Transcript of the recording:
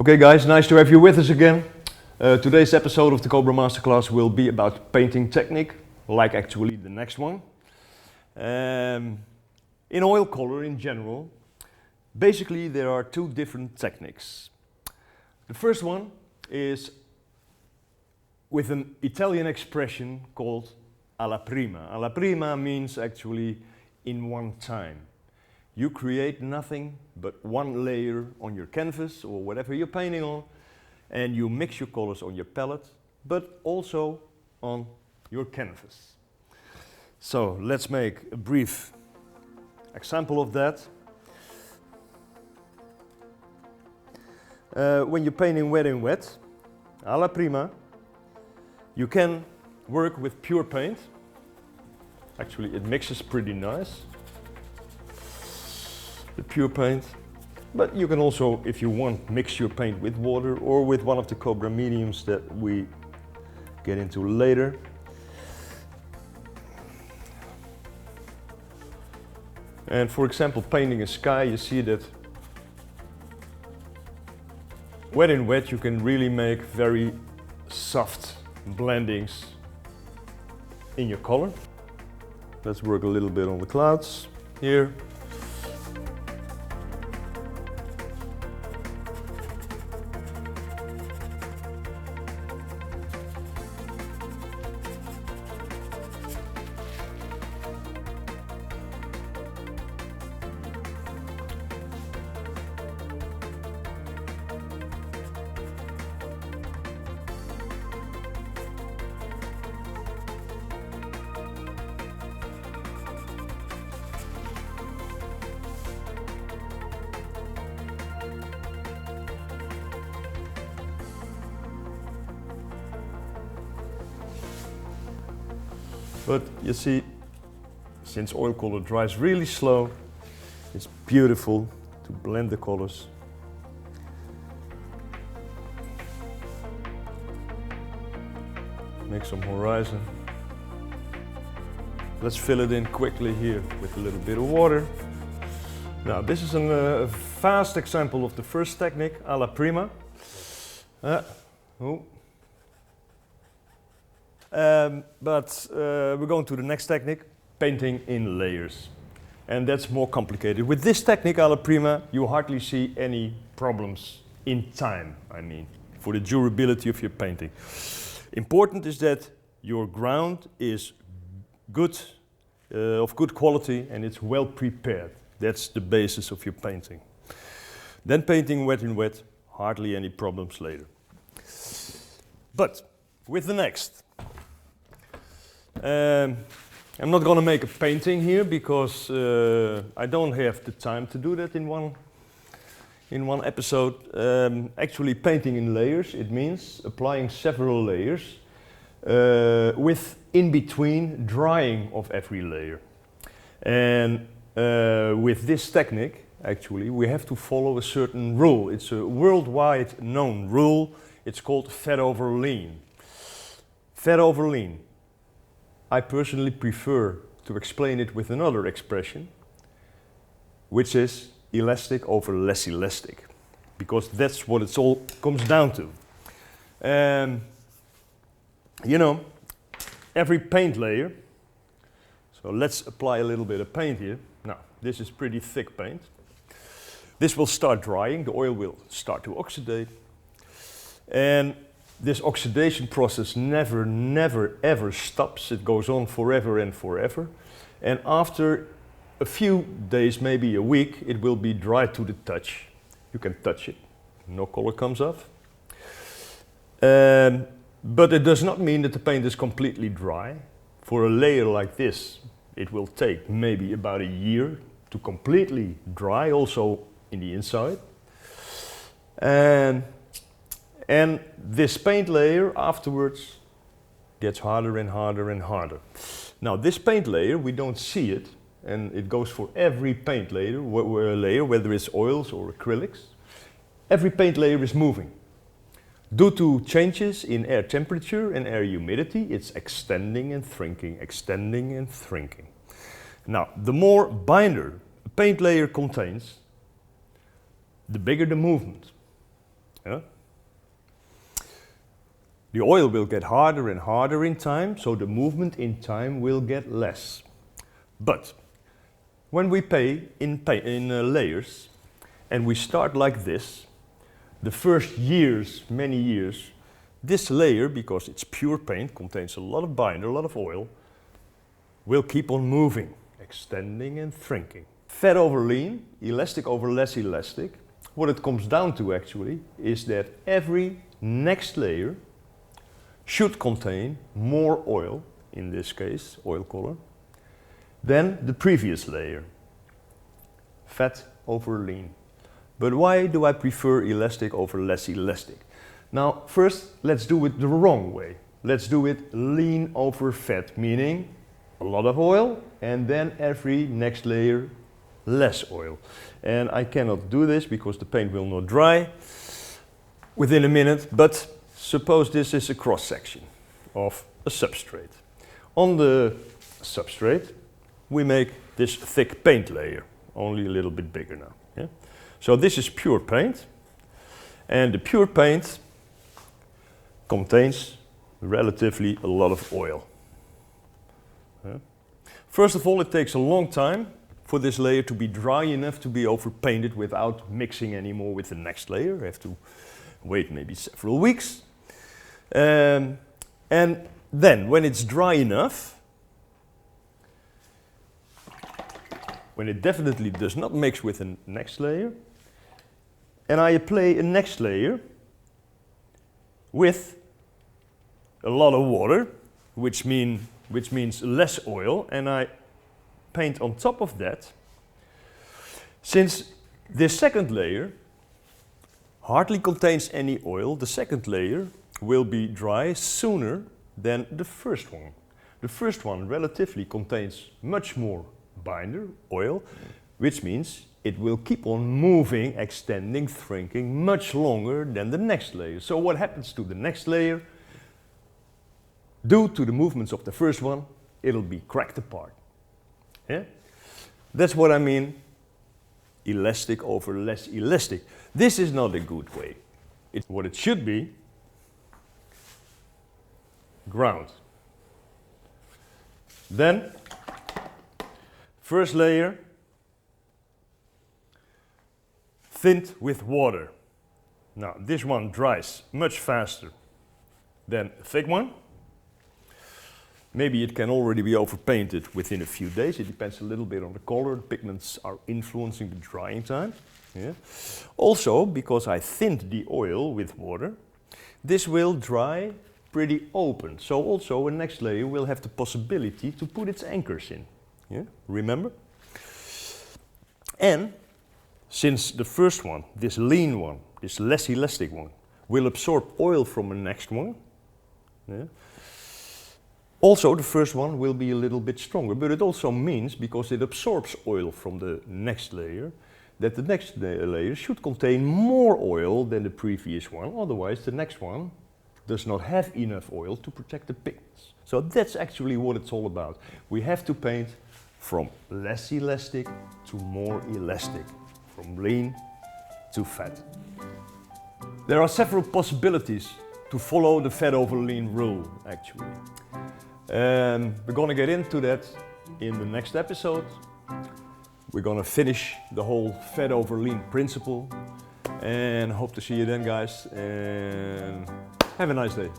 Okay guys, nice to have you with us again. Today's episode of the Cobra Masterclass will be about painting technique, like actually the next one. In oil color in general, basically there are two different techniques. The first one is with an Italian expression called alla prima. Alla prima means actually in one time. You create nothing but one layer on your canvas or whatever you're painting on, and you mix your colors on your palette, but also on your canvas. So let's make a brief example of that. When you're painting wet in wet, alla prima, you can work with pure paint. Actually, it mixes pretty nice. The pure paint, but you can also, if you want, mix your paint with water or with one of the Cobra mediums that we get into later. And for example, painting a sky, you see that wet in wet you can really make very soft blendings in your color. Let's work a little bit on the clouds here. But you see, since oil color dries really slow, it's beautiful to blend the colors. Make some horizon. Let's fill it in quickly here with a little bit of water. Now this is a fast example of the first technique, alla prima. But we're going to the next technique, painting in layers. And that's more complicated. With this technique, alla prima, you hardly see any problems in time, I mean, for the durability of your painting. Important is that your ground is good, of good quality, and it's well prepared. That's the basis of your painting. Then painting wet in wet, hardly any problems later. But with the next. I'm not going to make a painting here because I don't have the time to do that in one episode. Actually, painting in layers, it means applying several layers with in between drying of every layer. And with this technique, actually, we have to follow a certain rule. It's a worldwide known rule. It's called fat over lean. Fat over lean. I personally prefer to explain it with another expression, which is elastic over less elastic, because that's what it all comes down to. You know, every paint layer, so let's apply a little bit of paint here. Now, this is pretty thick paint. This will start drying, the oil will start to oxidate, and this oxidation process never ever stops. It goes on forever and forever. And after a few days, maybe a week, it will be dry to the touch. You can touch it, no color comes off. But it does not mean that the paint is completely dry. For a layer like this, it will take maybe about a year to completely dry, also in the inside. And this paint layer afterwards gets harder and harder and harder. Now this paint layer, we don't see it, and it goes for every paint layer, whether it's oils or acrylics. Every paint layer is moving. Due to changes in air temperature and air humidity, it's extending and shrinking, extending and shrinking. Now, the more binder a paint layer contains, the bigger the movement. Yeah? The oil will get harder and harder in time, so the movement in time will get less. But when we paint in layers, and we start like this, the first years, many years, this layer, because it's pure paint, contains a lot of binder, a lot of oil, will keep on moving, extending and shrinking. Fat over lean, elastic over less elastic. What it comes down to actually is that every next layer should contain more oil, in this case oil color, than the previous layer. Fat over lean. But why do I prefer elastic over less elastic? Now first let's do it the wrong way. Let's do it lean over fat, meaning a lot of oil and then every next layer less oil. And I cannot do this because the paint will not dry within a minute, but suppose this is a cross section of a substrate. On the substrate we make this thick paint layer, only a little bit bigger now. Yeah? So this is pure paint, and the pure paint contains relatively a lot of oil. Yeah? First of all, it takes a long time for this layer to be dry enough to be overpainted without mixing anymore with the next layer. You have to wait maybe several weeks. And then when it's dry enough, when it definitely does not mix with the next layer, and I apply a next layer with a lot of water, which means less oil, and I paint on top of that. Since this second layer hardly contains any oil, the second layer will be dry sooner than the first one. The first one relatively contains much more binder, oil, which means it will keep on moving, extending, shrinking much longer than the next layer. So what happens to the next layer? Due to the movements of the first one, it'll be cracked apart. Yeah? That's what I mean, elastic over less elastic. This is not a good way. What it should be, ground. Then, first layer, thinned with water. Now, this one dries much faster than a thick one. Maybe it can already be overpainted within a few days. It depends a little bit on the color. The pigments are influencing the drying time. Yeah. Also, because I thinned the oil with water, this will dry pretty open. So also a next layer will have the possibility to put its anchors in. Yeah? Remember? And since the first one, this lean one, this less elastic one, will absorb oil from the next one, yeah, also the first one will be a little bit stronger, but it also means, because it absorbs oil from the next layer, that the next layer should contain more oil than the previous one, otherwise the next one does not have enough oil to protect the pigments. So that's actually what it's all about. We have to paint from less elastic to more elastic, from lean to fat. There are several possibilities to follow the fat over lean rule, actually. We're going to get into that in the next episode. We're going to finish the whole fat over lean principle, and hope to see you then, guys, and have a nice day.